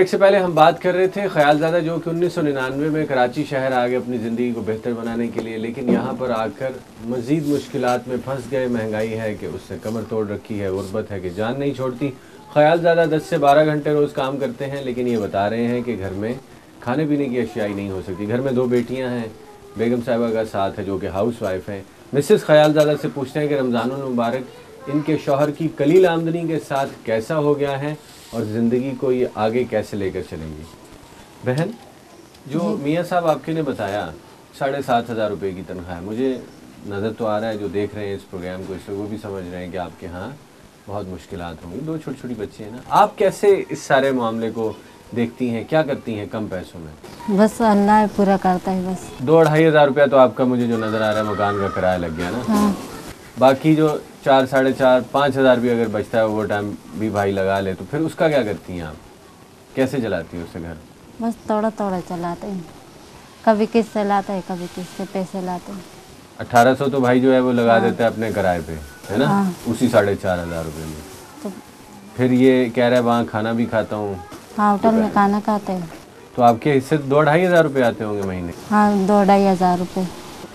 Break से पहले हम बात कर रहे थे ख्यालज़ादा जो कि 1999 में कराची शहर आ गए अपनी ज़िंदगी को बेहतर बनाने के लिए, लेकिन यहाँ पर आकर मज़ीद मुश्किलात में फंस गए। महंगाई है कि उससे कमर तोड़ रखी है, गुर्बत है कि जान नहीं छोड़ती। ख्यालज़ादा 10 से 12 घंटे रोज़ काम करते हैं, लेकिन ये बता रहे हैं कि घर में खाने पीने की अशियाई नहीं हो सकती। घर में 2 बेटियाँ हैं, बेगम साहिबा का साथ है जो कि हाउस वाइफ हैं। मिसेस ख्यालज़ादा से पूछते हैं कि रमज़ानुल मुबारक इनके शौहर की कलील आमदनी के साथ कैसा हो गया है और ज़िंदगी को ये आगे कैसे लेकर चलेंगी। बहन, जो मियाँ साहब आपके ने बताया 7,500 रुपये की तनख्वाह है, मुझे नज़र तो आ रहा है जो देख रहे हैं इस प्रोग्राम को, इससे वो भी समझ रहे हैं कि आपके यहाँ बहुत मुश्किलात होंगी। 2 छोटी छोटी बच्ची हैं ना, आप कैसे इस सारे मामले को देखती हैं, क्या करती हैं कम पैसों में? बस अल्लाह पूरा करता है बस। 2-2.5 हज़ार रुपया तो आपका मुझे जो नज़र आ रहा है मकान का किराया लग गया ना। हाँ। बाकी जो 4, 4.5, 5 हज़ार भी अगर बचता है वो टाइम भी भाई लगा ले, तो फिर उसका क्या करती हैं आप? कैसे चलाती हैं उससे घर? बस थोड़ा थोड़ा चलाते हैं, कभी किस्त से लाते हैं, कभी किस्त से पैसे लाते हैं। 1800 तो भाई जो है वो लगा देता है अपने किराए पे, है ना? हाँ। उसी 4,500 रुपये में तो फिर ये कह रहा है वहाँ खाना भी खाता हूँ। हाँ, होटल में खाना खाते हैं। तो आपके हिस्से 2-2.5 हज़ार रुपये आते होंगे महीने? हाँ, 2-2.5 हज़ार रुपये।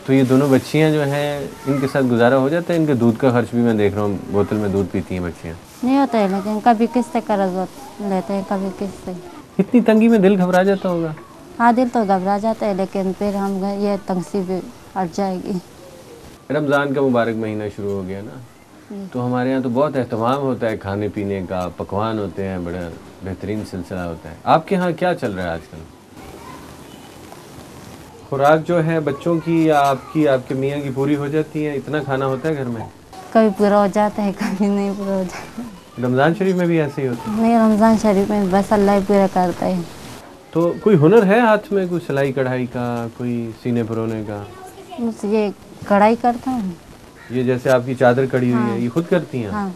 तो ये दोनों बच्चियाँ जो हैं इनके साथ गुजारा हो जाता है? इनके दूध का खर्च भी मैं देख रहा हूँ, बोतल में दूध पीती हैं बच्चियाँ। नहीं होता है, लेकिन कभी किस्त से कर्ज लेते हैं, कभी किस्त से। इतनी तंगी में दिल घबरा जाता होगा? हाँ, दिल तो घबरा जाता है, लेकिन फिर हम ये तंगी भी हट जाएगी। रमज़ान का मुबारक महीना शुरू हो गया ना, तो हमारे यहाँ तो बहुत एहतमाम होता है खाने पीने का, पकवान होते हैं, बड़ा बेहतरीन सिलसिला होता है। आपके यहाँ क्या चल रहा है आजकल? खुराक जो है बच्चों की या आपकी, आपके मियाँ की पूरी हो जाती है? इतना खाना होता है घर में? कभी पूरा हो जाता है, कभी नहीं पूरा हो जाता है। रमज़ान शरीफ में भी ऐसे ही होता है? नहीं, रमज़ान शरीफ में बस अल्लाह ही पूरा करता है। तो कोई हुनर है हाथ में, कोई सिलाई कढ़ाई का, कोई सीने परोने का? बस ये कढ़ाई करता हूँ। ये जैसे आपकी चादर कड़ी हुई है, ये खुद करती हैं? हाँ।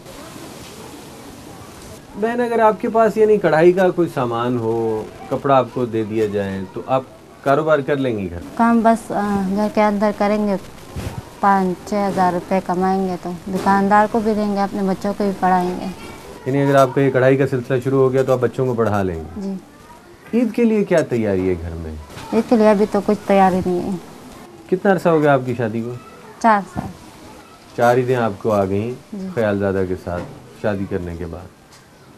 बहन, अगर आपके पास यानी कढ़ाई का कोई सामान हो, कपड़ा आपको दे दिया जाए, तो आप कारोबार कर लेंगी घर? काम बस घर के अंदर करेंगे, 5-6 हज़ार रुपये कमाएंगे तो दुकानदार को भी देंगे, अपने बच्चों को भी पढ़ाएंगे। यानी अगर आपका ये कढ़ाई का सिलसिला शुरू हो गया तो आप बच्चों को पढ़ा लेंगे? जी। ईद के लिए क्या तैयारी है घर में? ईद के लिए अभी तो कुछ तैयारी नहीं है। कितना अरसा हो गया आपकी शादी को? 4 साल। 4 ईदें आपको आ गई ख्यालज़ादा के साथ शादी करने के बाद।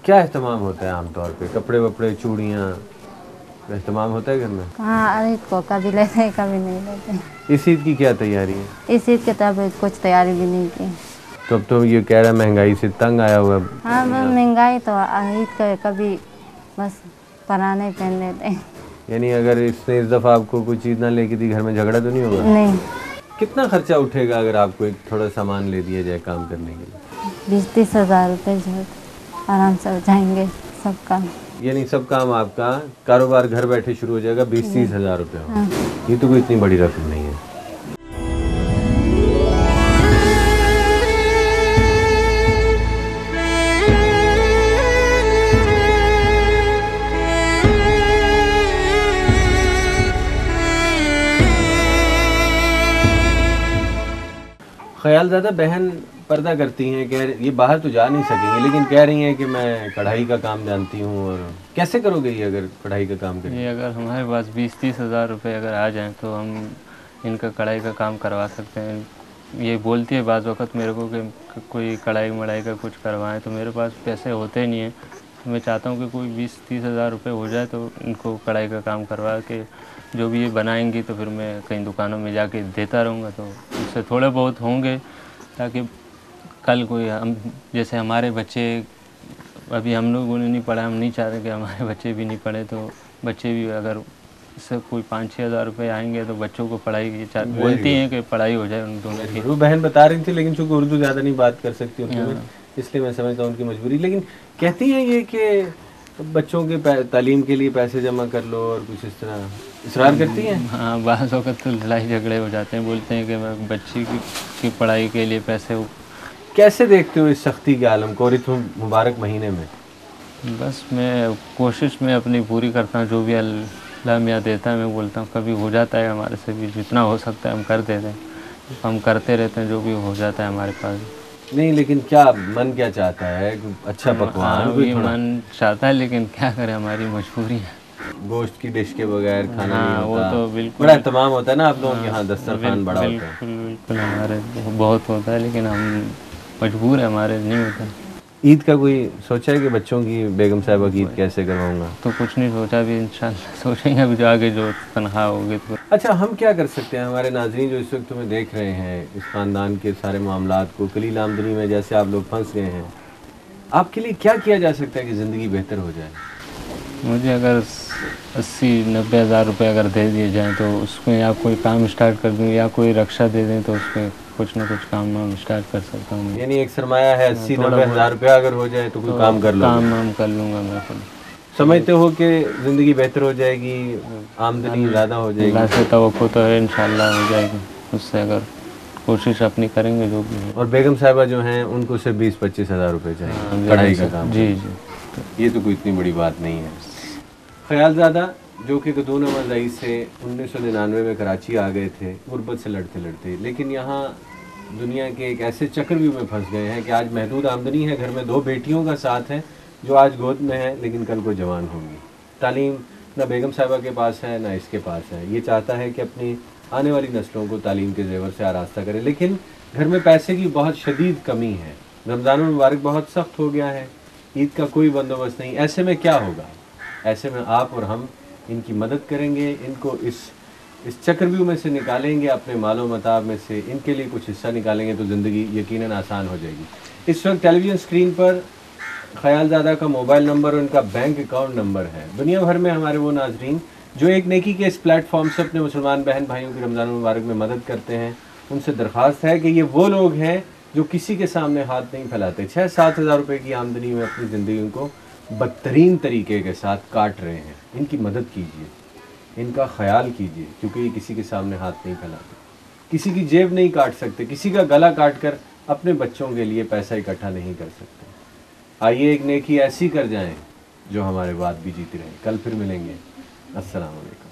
क्या एहतमाम होता है आमतौर पे? कपड़े वपड़े, चूड़ियाँ, एहतमाम होता है घर में? हाँ, ईद को कभी लेते हैं, कभी नहीं लेते। इस ईद की क्या तैयारी है? इस ईद के तब कुछ तैयारी भी नहीं की। तो अब तो ये कह रहा है महंगाई से तंग आया हुआ है। हाँ, महंगाई तो ईद के कभी बस पुराने पहन लेते हैं। यानी अगर इसने इस दफ़ा आपको कोई चीज़ ना लेके दी, घर में झगड़ा तो नहीं होगा? नहीं। कितना खर्चा उठेगा अगर आपको एक थोड़ा सामान ले दिया जाए काम करने के लिए? 20-30 हज़ार रुपये जो आराम से हो जाएंगे सब काम। यानी सब काम आपका कारोबार घर बैठे शुरू हो जाएगा 20-30 हज़ार रुपये? हाँ। ये तो कोई इतनी बड़ी रकम नहीं है। ख्यालज़ादा बहन पर्दा करती हैं, ये बाहर तो जा नहीं सकेंगी, लेकिन कह रही हैं कि मैं कढ़ाई का काम जानती हूँ। और कैसे करोगे ये अगर कढ़ाई का काम करें? ये अगर हमारे पास 20-30 हज़ार रुपये अगर आ जाएं तो हम इनका कढ़ाई का काम करवा सकते हैं। ये बोलती है बाज़ वक़्त मेरे को कि कोई कढ़ाई मढ़ाई का कुछ करवाएं, तो मेरे पास पैसे होते नहीं हैं। मैं चाहता हूँ कि कोई 20-30 हज़ार रुपये हो जाए तो इनको कढ़ाई का काम करवा के जो भी ये बनाएंगी तो फिर मैं कहीं दुकानों में जाके देता रहूँगा, तो उससे थोड़े बहुत होंगे, ताकि कल कोई हम जैसे हमारे बच्चे, अभी हम लोगों ने नहीं पढ़ा, हम नहीं चाहते कि हमारे बच्चे भी नहीं पढ़े, तो बच्चे भी अगर इससे कोई 5-6 हज़ार रुपये आएंगे तो बच्चों को पढ़ाई बोलती हैं कि पढ़ाई हो जाए उन दोनों की। वो बहन बता रही थी, लेकिन चूँकि उर्दू ज़्यादा नहीं बात कर सकती उर्दू में, इसलिए मैं समझता हूँ उनकी मजबूरी। लेकिन कहती हैं ये कि बच्चों के तालीम के लिए पैसे जमा कर लो और कुछ इस तरह इसरार करती हैं? हाँ, बाज़ वक़्त तो लड़ाई झगड़े हो जाते हैं, बोलते हैं कि मैं बच्ची की पढ़ाई के लिए पैसे। कैसे देखते हो इस सख्ती के आलम को और इस मुबारक महीने में? बस मैं कोशिश में अपनी पूरी करता हूँ, जो भी अल्लाह मियाँ देता है मैं बोलता हूँ। कभी हो जाता है हमारे से भी, जितना हो सकता है हम कर देते हैं, हम करते रहते हैं जो भी हो जाता है हमारे पास। नहीं, लेकिन क्या मन क्या चाहता है? अच्छा पकवान कोई ये थोड़ा मन चाहता है, लेकिन क्या करें, हमारी मजबूरी है। गोश्त की डिश के बगैर खाना नहीं हाँ, वो होता। तो बिल्कुल बड़ा एहतमाम होता है ना आप लोगों के यहाँ, दस्तरखान बड़ा होता है। बिल्कुल बिल्कुल हमारे बहुत होता है, लेकिन हम मजबूर है, हमारे नहीं होता। ईद का कोई सोचा है कि बच्चों की, बेगम साहिबा की ईद कैसे करवाऊंगा? तो कुछ नहीं सोचा अभी, इंशाल्लाह सोचेंगे अभी जो आगे जो तनख्वाह होगी तो। अच्छा, हम क्या कर सकते हैं? हमारे नाज़रीन जो इस वक्त तुम्हें देख रहे हैं, इस ख़ानदान के सारे मामलात को, कलील आमदनी में जैसे आप लोग फंस गए हैं, आपके लिए क्या किया जा सकता है कि ज़िंदगी बेहतर हो जाए? मुझे अगर 80-90 हज़ार रुपये अगर दे दिए जाएँ तो उसमें या कोई काम स्टार्ट कर दूँ, या कोई रक्षा दे दें तो उसमें कुछ ना कुछ काम वाम स्टार्ट कर सकता हूँ। यानी एक सरमाया है 80-90 हज़ार रुपया अगर हो जाए तो कोई काम कर लो। काम वाम कर लूँगा मैं खुद। समझते हो कि ज़िंदगी बेहतर हो जाएगी, आमदनी ज़्यादा हो जाएगी? अल्लाह से तवक्को तो है, इंशाल्लाह हो जाएगी। उससे अगर कोशिश अपनी करेंगे जो भी है। और बेगम साहिबा जो हैं उनको सिर्फ 20-25 हज़ार रुपये चाहिए कढ़ाई का काम। जी जी। ये तो कोई इतनी बड़ी बात नहीं है। ख्यालज़ादा जो कि गदून अहमद रईस से 1999 में कराची आ गए थे गुर्बत से लड़ते लड़ते, लेकिन यहाँ दुनिया के एक ऐसे चक्रव्यूह में फंस गए हैं कि आज महदूद आमदनी है, घर में 2 बेटियों का साथ है जो आज गोद में है लेकिन कल को जवान होंगी। तालीम ना बेगम साहिबा के पास है ना इसके पास है। ये चाहता है कि अपनी आने वाली नस्लों को तालीम के ज़ेवर से आरास्ता करे, लेकिन घर में पैसे की बहुत शदीद कमी है। रमज़ान मुबारक बहुत सख्त हो गया है, ईद का कोई बंदोबस्त नहीं। ऐसे में क्या होगा? ऐसे में आप और हम इनकी मदद करेंगे, इनको इस चक्रव्यूह में से निकालेंगे, अपने मालो मताब में से इनके लिए कुछ हिस्सा निकालेंगे तो ज़िंदगी यकीनन आसान हो जाएगी। इस वक्त टेलीविज़न स्क्रीन पर ख्यालज़ादा का मोबाइल नंबर और उनका बैंक अकाउंट नंबर है। दुनिया भर में हमारे वो नाजरीन जो एक नेकी के इस प्लेटफॉर्म से अपने मुसलमान बहन भाइयों की रमज़ान मुबारक में मदद करते हैं, उनसे दरख्वास्त है कि ये वो लोग हैं जो किसी के सामने हाथ नहीं फैलाते। 6-7 हज़ार रुपये की आमदनी में अपनी ज़िंदगी को बदतरीन तरीके के साथ काट रहे हैं। इनकी मदद कीजिए, इनका ख्याल कीजिए, क्योंकि ये किसी के सामने हाथ नहीं फैलाते, किसी की जेब नहीं काट सकते, किसी का गला काट कर अपने बच्चों के लिए पैसा इकट्ठा नहीं कर सकते। आइए एक नेकी ऐसी कर जाएं जो हमारे बाद भी जीती रहे। कल फिर मिलेंगे। अस्सलाम वालेकुम।